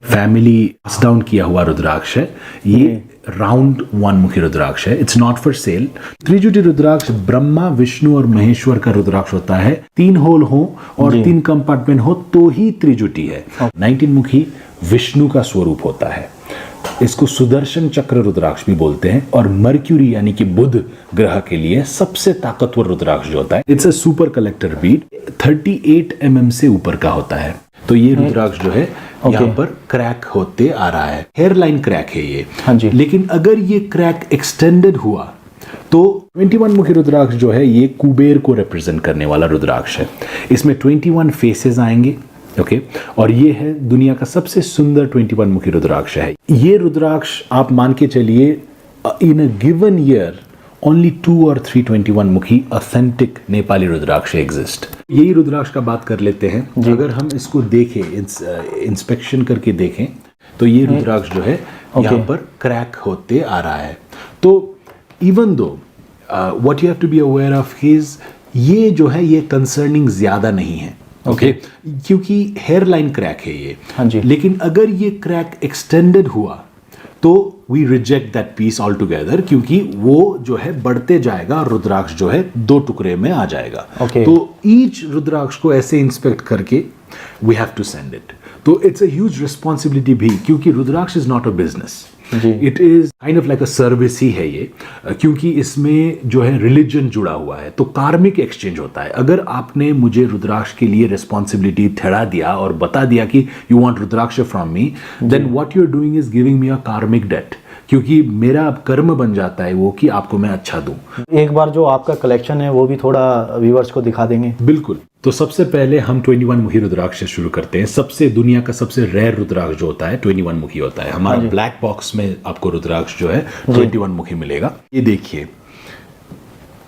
Family पास down किया हुआ रुद्राक्ष है। ये राउंड वन मुखी रुद्राक्ष है। It's not for sale. Trijuti rudraksha Brahma Vishnu और महेश्वर का रुद्राक्ष होता है। 3 होल हो और 3 कंपार्टमेंट हो तो ही त्रिजुटी है। 19 मुखी विष्णु का स्वरूप होता है। इसको सुदर्शन चक्र रुद्राक्ष भी बोलते हैं। और मर्क्यूरी यानी कि बुध ग्रह के लिए सबसे ताकतवर रुद्राक्ष जो होता है, it's a super collector Beed. 38 mm से ऊपर का होता है। तो ये रुद्राक्ष जो है यहाँ पर क्रैक होते आ रहा है। हेयरलाइन क्रैक है ये। हाँ जी। लेकिन अगर ये क्रैक एक्सटेंडेड हुआ तो 21 मुखी रुद्राक्ष जो है ये कुबेर को रिप्रेजेंट करने वाला रुद्राक्ष है। इसमें 21 फेसेस आएंगे। ओके और ये है दुनिया का सबसे सुंदर 21 मुखी रुद्राक्ष है। ये रुद्राक्ष आप मान के चलिए in a given year only 2 और 3 21 मुखी ऑथेंटिक नेपाली रुद्राक्ष एग्जिस्ट। यही रुद्राक्ष का बात कर लेते हैं। अगर हम इसको देखें, इंस्पेक्शन करके देखें तो ये रुद्राक्ष जो है यहाँ पर क्रैक होते आ रहा है। तो even though what you have to be aware of his, ये जो है ये कंसर्निंग ज्यादा नहीं है। ओके क्योंकि हेयरलाइन क्रैक है ये। हाँ जी। लेकिन अगर ये क्रैक एक्सटेंडेड हुआ तो we reject that piece altogether, क्योंकि वो जो है बढ़ते जाएगा। रुद्राक्ष जो है 2 टुकड़े में आ जाएगा। तो ईच रुद्राक्ष को ऐसे इंस्पेक्ट करके we have to send it. तो इट्स अ ह्यूज रिस्पॉन्सिबिलिटी भी, क्योंकि rudraksha is not a business, it is kind of like a service ही है ये। क्योंकि इसमें जो है रिलीजन जुड़ा हुआ है, तो कार्मिक एक्सचेंज होता है। अगर आपने मुझे रुद्राक्ष के लिए रिस्पॉन्सिबिलिटी ठहरा दिया और बता दिया कि you want rudraksha from me, then what you are doing is giving me a karmic debt, क्योंकि मेरा अब कर्म बन जाता है वो कि आपको मैं अच्छा दूं। एक बार जो आपका कलेक्शन है वो भी थोड़ा व्यूअर्स को दिखा देंगे। बिल्कुल। तो सबसे पहले हम 21 मुखी रुद्राक्ष से शुरू करते हैं। सबसे दुनिया का सबसे रेयर रुद्राक्ष जो होता है 21 मुखी होता है। हमारा ब्लैक बॉक्स में आपको रुद्राक्ष जो है 21 मुखी मिलेगा। ये देखिए,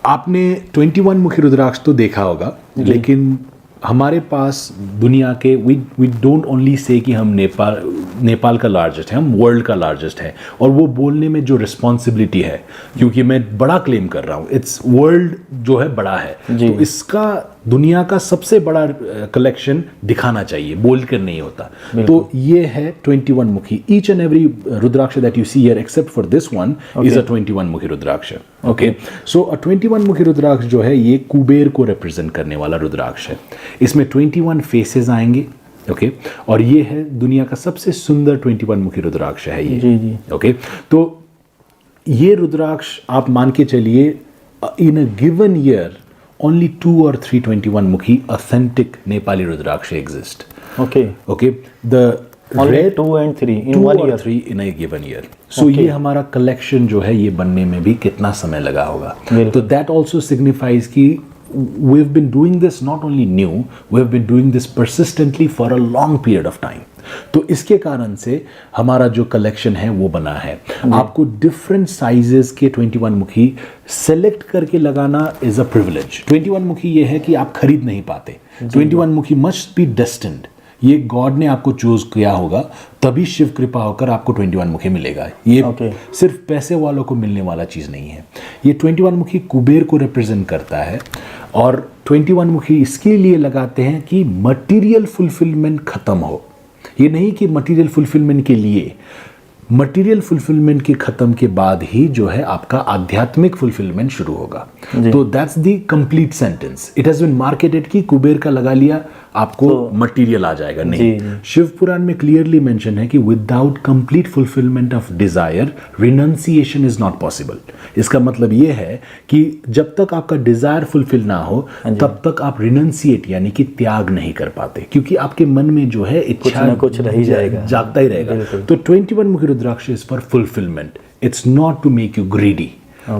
आपने 21 मुखी रुद्राक्ष तो देखा होगा, लेकिन हमारे पास दुनिया के वी डोंट ओनली से कि हम नेपाल का लार्जेस्ट है, हम वर्ल्ड का लार्जेस्ट है। और वो बोलने में जो रिस्पॉन्सिबिलिटी है, क्योंकि मैं बड़ा क्लेम कर रहा हूँ, इट्स वर्ल्ड जो है बड़ा है, तो इसका दुनिया का सबसे बड़ा कलेक्शन दिखाना चाहिए, बोल कर नहीं होता। तो ये है 21 मुखी। Each and every rudraksha that you see here except for this one is a 21 mukhi rudraksha. Okay so अ 21 मुखी रुद्राक्ष जो है ये कुबेर को रिप्रेजेंट करने वाला रुद्राक्ष है। इसमें 21 फेसेस आएंगे। ओके और ये है दुनिया का सबसे सुंदर 21 मुखी रुद्राक्ष है ये। ओके तो ये रुद्राक्ष आप मान के चलिए in a given year only 2 or 3 21 मुखी authentic Nepali rudraksha exist. Okay. The only 2 and 3 in 2 one or year. 3 in a given year. So ये हमारा कलेक्शन जो है ये बनने में भी कितना समय लगा होगा। तो that also signifies कि we've been doing this not only new, we've been doing this persistently for a long period of time. तो इसके कारण से हमारा जो कलेक्शन है वो बना है। आपको डिफरेंट साइजेस के 21 मुखी सेलेक्ट करके लगाना इज अ प्रिविलेज। 21 मुखी ये है कि आप खरीद नहीं पाते। 21 मुखी मस्ट बी डेस्टिन्ड, ये गॉड ने आपको चूज किया होगा, तभी शिव कृपा होकर आपको 21 मुखी मिलेगा। ये सिर्फ पैसे वालों को मिलने वाला चीज नहीं है। ये 21 मुखी कुबेर को रिप्रेजेंट करता है। और 21 मुखी इसके लिए लगाते हैं कि मटीरियल फुलफिलमेंट खत्म हो। ये नहीं कि मटेरियल फुलफिलमेंट के लिए, मटेरियल फुलफिलमेंट के खत्म के बाद ही जो है आपका आध्यात्मिक फुलफिलमेंट शुरू होगा। तो that's the complete sentence. It has been marketed कि कुबेर का लगा लिया आपको मटेरियल आ जाएगा, नहीं। शिव पुराण में क्लियरली मेंशन है कि without complete fulfilment of desire renunciation is not possible. इसका मतलब ये है कि जब तक आपका डिजायर फुलफिल ना हो तब तक आप रिनंसिएट यानी कि त्याग नहीं कर पाते, क्योंकि आपके मन में जो है इच्छा कुछ रह जाएगा, जागता ही रहेगा। तो 21 mukhi rudraksha is for fulfilment, it's not to make you greedy.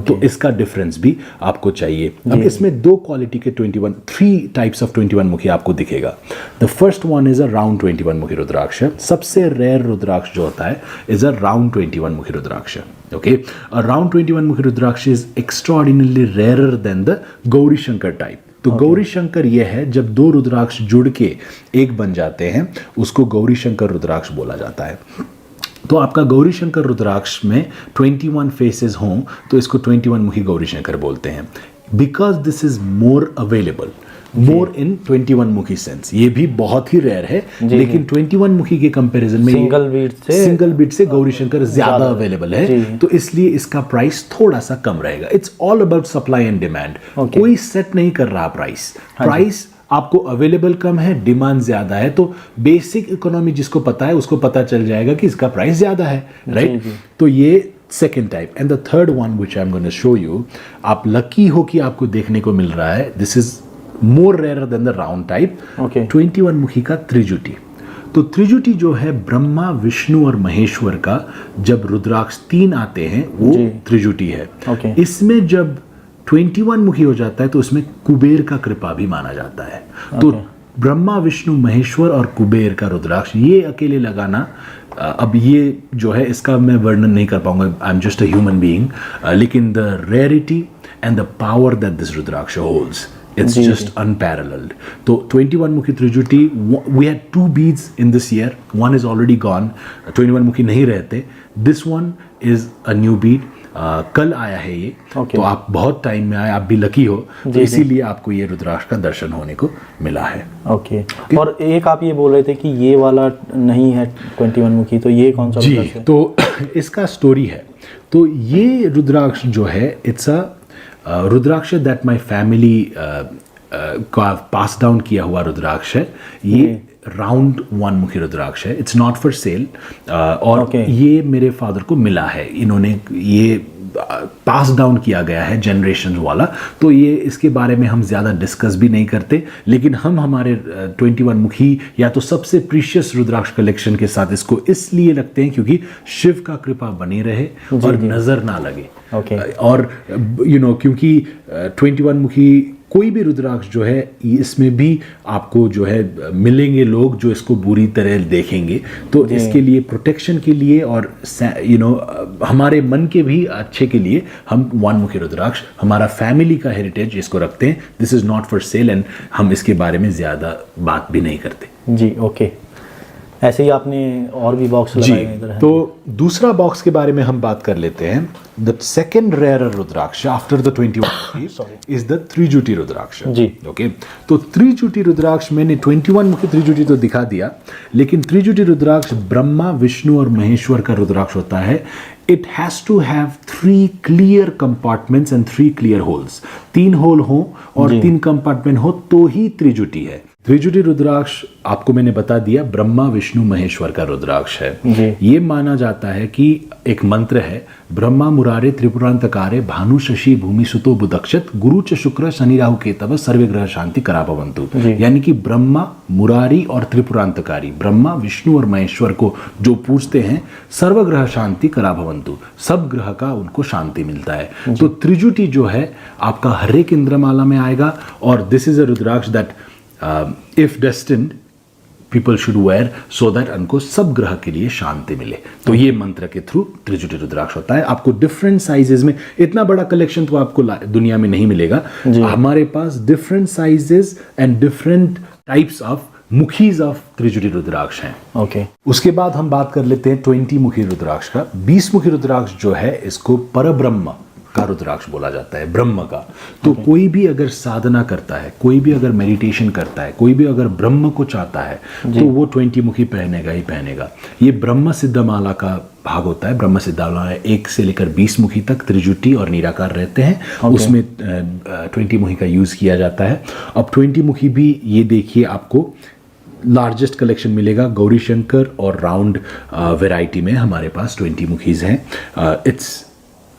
तो इसका डिफरेंस भी आपको चाहिए। अब इसमें 2 क्वालिटी के 3 टाइप्स ऑफ 21 मुखी आपको दिखेगा। The first one is a round 21 mukhi रुद्राक्ष। सबसे रेयर रुद्राक्ष जो होता है is a round 21 mukhi rudraksha. Okay a round 21 mukhi rudraksha is extraordinarily rare than the Gauri Shankar type. तो गौरी शंकर यह है जब 2 रुद्राक्ष जुड़ के एक बन जाते हैं, उसको गौरी शंकर रुद्राक्ष बोला जाता है। तो आपका गौरी शंकर रुद्राक्ष में 21 फेसेस हों तो इसको 21 मुखी गौरी शंकर बोलते हैं। Because this is more available, more in 21 mukhi sense, ये भी बहुत ही रेयर है, लेकिन 21 मुखी के कंपैरिजन में सिंगल बीट से गौरी शंकर ज्यादा अवेलेबल है, तो इसलिए इसका प्राइस थोड़ा सा कम रहेगा। It's all about supply and demand, कोई सेट नहीं कर रहा प्राइस आपको अवेलेबल कम है, डिमांड ज्यादा है, तो बेसिक इकोनॉमी जिसको पता है उसको पता चल जाएगा कि इसका प्राइस ज्यादा है, राइट? तो ये second type. And the third one which I am going to show you, आप लकी हो कि आपको देखने को मिल रहा है, this is more rare than the round type. 21 मुखी का त्रिजुटी। तो त्रिजुटी जो है ब्रह्मा, विष्णु और महेश्वर का जब रुद्राक्ष 3 आते हैं वो त्रिजुटी है। इसमें जब 21 मुखी हो जाता है तो उसमें कुबेर का कृपा भी माना जाता है। तो ब्रह्मा, विष्णु, महेश्वर और कुबेर का रुद्राक्ष ये अकेले लगाना, अब ये जो है इसका मैं वर्णन नहीं कर पाऊंगा, I am just a human being, लेकिन the rarity and the power that this rudraksha holds, it's just unparalleled. तो 21 मुखी त्रिजुटी, we had 2 beads in this year, one is already gone, 21 मुखी नहीं रहते, this one is a new bead, कल आया है ये, तो आप बहुत टाइम में आए, आप भी लकी हो, तो इसीलिए आपको ये रुद्राक्ष का दर्शन होने को मिला है। और एक आप ये बोल रहे थे कि ये वाला नहीं है 21 मुखी, तो ये कौन सा रुद्राक्ष है? तो इसका स्टोरी है, तो ये रुद्राक्ष जो है it's a rudraksha that my family का पास डाउन किया हुआ रुद्राक्ष है। ये राउंड 1 मुखी रुद्राक्ष है, इट्स नॉट फॉर सेल, और ये मेरे फादर को मिला है, इन्होंने ये पास डाउन किया गया है जनरेशन वाला, तो ये इसके बारे में हम ज़्यादा डिस्कस भी नहीं करते, लेकिन हम हमारे 21 मुखी या तो सबसे प्रीशियस रुद्राक्ष कलेक्शन के साथ इसको इसलिए रखते हैं क्योंकि शिव का कृपा बनी रहे और नज़र ना लगे। और क्योंकि 21 मुखी कोई भी रुद्राक्ष जो है इसमें भी आपको जो है मिलेंगे लोग जो इसको बुरी तरह देखेंगे, तो इसके लिए प्रोटेक्शन के लिए और हमारे मन के भी अच्छे के लिए हम 1 मुखी रुद्राक्ष, हमारा फैमिली का हेरिटेज इसको रखते हैं। This is not for cell and हम इसके बारे में ज़्यादा बात भी नहीं करते। जी ओके। ऐसे ही आपने और भी बॉक्स लगाए हैं इधर। तो दूसरा बॉक्स के बारे में हम बात कर लेते हैं। The second rare rudraksha after the 21 is the Trijuti rudraksha. जी ओके। तो त्रिजुटी रुद्राक्ष मैंने 21 मुखी त्रिजुटी तो दिखा दिया, लेकिन त्रिजुटी रुद्राक्ष ब्रह्मा, विष्णु और महेश्वर का रुद्राक्ष होता है। It has to have 3 clear compartments and 3 clear holes. 3 hole हो और 3 कंपार्टमेंट हो तो ही त्रिजुटी है। त्रिजुटी रुद्राक्ष आपको मैंने बता दिया ब्रह्मा, विष्णु, महेश्वर का रुद्राक्ष है। ये माना जाता है कि एक मंत्र है, ब्रह्मा मुरारे त्रिपुरांतकारे भानु शशि भूमि सुतो बुदक्षत गुरु च शुक्र शनि राहु केतव सर्वे ग्रह शांति कराभवंतु। यानी कि ब्रह्मा, मुरारी और त्रिपुरांतकारी, ब्रह्मा, विष्णु और महेश्वर को जो पूजते हैं सर्वग्रह शांति कराभवंतु, सब ग्रह का उनको शांति मिलता है। तो त्रिजुटी जो है आपका हर एक इंद्रमाला में आएगा, और this is a rudraksha that if destined people should wear so that उनको सब ग्रह के लिए शांति मिले। तो ये मंत्र के थ्रू त्रिजुटी रुद्राक्ष होता है। आपको डिफरेंट साइजेस में, इतना बड़ा कलेक्शन तो आपको दुनिया में नहीं मिलेगा। हमारे पास different sizes and different types of mukhis of Trijuti rudraksha हैं। ओके। उसके बाद हम बात कर लेते हैं 20 मुखी रुद्राक्ष का। 20 मुखी रुद्राक्ष जो है इसको परब्रह्म का रुद्राक्ष बोला जाता है, ब्रह्म का। तो कोई भी अगर साधना करता है, कोई भी अगर मेडिटेशन करता है, कोई भी अगर ब्रह्म को चाहता है तो वो 20 मुखी पहनेगा ही पहनेगा। ये ब्रह्म सिद्धमाला का भाग होता है। ब्रह्म सिद्धमाला 1 से लेकर 20 मुखी तक त्रिजुटी और निराकार रहते हैं। उसमें 20 मुखी का यूज किया जाता है। अब 20 मुखी भी ये देखिए आपको लार्जेस्ट कलेक्शन मिलेगा गौरी शंकर और राउंड वैरायटी में हमारे पास 20 मुखीज हैं। It's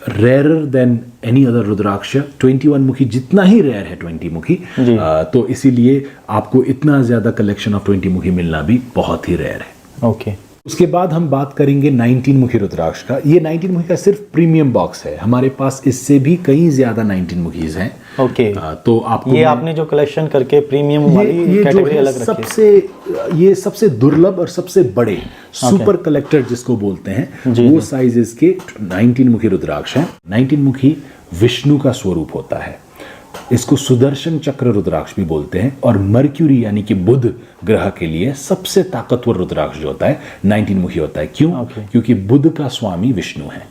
rarer than any other rudraksha. 21 mukhi जितना ही रेयर है 20 मुखी, तो इसीलिए आपको इतना ज्यादा कलेक्शन ऑफ 20 मुखी मिलना भी बहुत ही रेयर है। ओके। उसके बाद हम बात करेंगे 19 मुखी रुद्राक्ष का। ये 19 मुखी का सिर्फ प्रीमियम बॉक्स है, हमारे पास इससे भी कई ज्यादा 19 मुखीज हैं। ओके। तो आपको ये आपने जो कलेक्शन करके प्रीमियम वाली कैटेगरी अलग रखी है। ये सबसे दुर्लभ और सबसे बड़े सुपर कलेक्टर जिसको बोलते हैं, वो साइजेस के 19 मुखी रुद्राक्ष हैं। 19 मुखी विष्णु का स्वरूप होता है। इसको सुदर्शन चक्र रुद्राक्ष भी बोलते हैं, और मर्क्यूरी यानी कि बुध ग्रह के लिए सबसे ताकतवर रुद्राक्ष जो होता है 19 मुखी होता है। क्यों? क्योंकि बुध का स्वामी विष्णु है।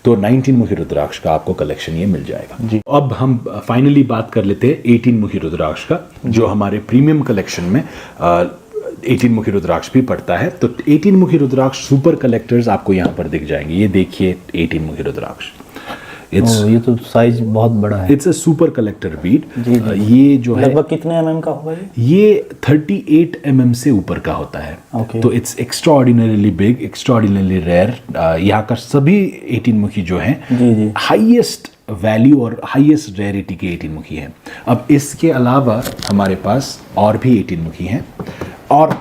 तो 19 मुखी रुद्राक्ष का आपको कलेक्शन ये मिल जाएगा जी। अब हम फाइनली बात कर लेते हैं 18 मुखी रुद्राक्ष का, जो हमारे प्रीमियम कलेक्शन में 18 मुखी रुद्राक्ष भी पड़ता है। तो 18 मुखी रुद्राक्ष सुपर कलेक्टर्स आपको यहाँ पर दिख जाएंगे। ये देखिए 18 मुखी रुद्राक्ष, ये तो साइज बहुत बड़ा है। It's a super collector bead. जी, जी। ये जो है लगभग कितने mm का होगा ये 38 mm से ऊपर का होता है। Okay. तो इट्स एक्स्ट्राऑर्डिनरीली बिग, एक्स्ट्राऑर्डिनरीली रेयर। यहाँ का सभी 18 मुखी जो हैं जी, जी। हाईएस्ट वैल्यू और हाईएस्ट रेयरिटी के 18 मुखी हैं। अब इसके अलावा हमारे पास और भी 18 मुखी हैं और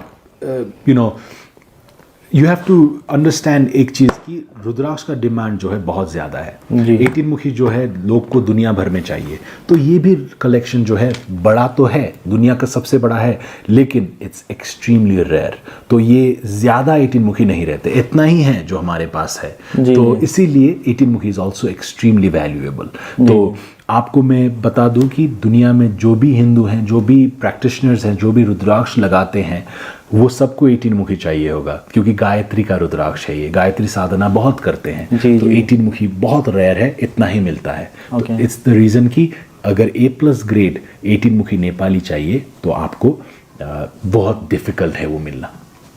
यू हैव टू अंडरस्टैंड एक चीज़ की रुद्राक्ष का डिमांड जो है बहुत ज़्यादा है। जी। 18 मुखी जो है लोग को दुनिया भर में चाहिए, तो ये भी कलेक्शन जो है बड़ा तो है, दुनिया का सबसे बड़ा है, लेकिन इट्स एक्सट्रीमली रेयर। तो ये ज़्यादा 18 मुखी नहीं रहते, इतना ही है जो हमारे पास है। जी, तो इसीलिए 18 मुखी इज़ ऑल्सो एक्सट्रीमली वैल्यूएबल। तो आपको मैं बता दूं कि दुनिया में जो भी हिंदू हैं, जो भी प्रैक्टिशनर्स हैं, जो भी रुद्राक्ष लगाते हैं, वो सबको 18 मुखी चाहिए होगा, क्योंकि गायत्री का रुद्राक्ष है ये, गायत्री साधना बहुत करते हैं। जी, तो 18 मुखी बहुत रेयर है, इतना ही मिलता है। Okay. तो इट्स द रीज़न कि अगर A+ ग्रेड 18 मुखी नेपाली चाहिए तो आपको बहुत डिफिकल्ट है वो मिलना,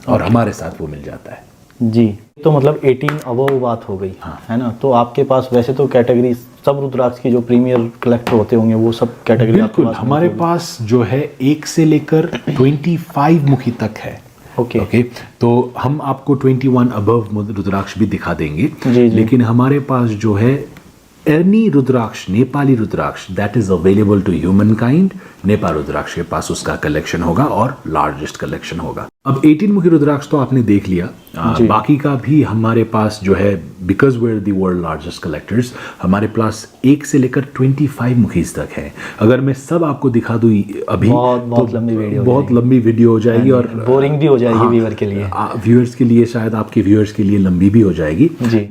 और हमारे साथ वो मिल जाता है। जी। तो मतलब 18 अबव बात हो गई। हाँ। है ना। तो आपके पास वैसे तो कैटेगरी सब रुद्राक्ष की जो प्रीमियर कलेक्टर होते होंगे वो सब कैटेगरी आपके बिल्कुल, पास हमारे पास जो है 1 से लेकर 25 मुखी तक है। ओके। तो हम आपको 21 अबव रुद्राक्ष भी दिखा देंगे। जी, जी। लेकिन हमारे पास जो है any rudraksha, Nepali rudraksha that is available to humankind, Nepal rudraksha के पास उसका कलेक्शन होगा और लार्जेस्ट कलेक्शन होगा। अब 18 मुखी रुद्राक्ष तो आपने देख लिया, बाकी का भी हमारे पास जो है, because we are the world largest collectors, हमारे पास 1 से लेकर 25 मुखीज तक है। अगर मैं सब आपको दिखा दूं अभी बहुत लंबी वीडियो, बहुत लंबी वीडियो हो जाएगी और बोरिंग भी हो जाएगी व्यूअर के लिए। व्यूअर्स के लिए, शायद आपके व्यूअर्स के लिए लंबी भी हो जाएगी। जी।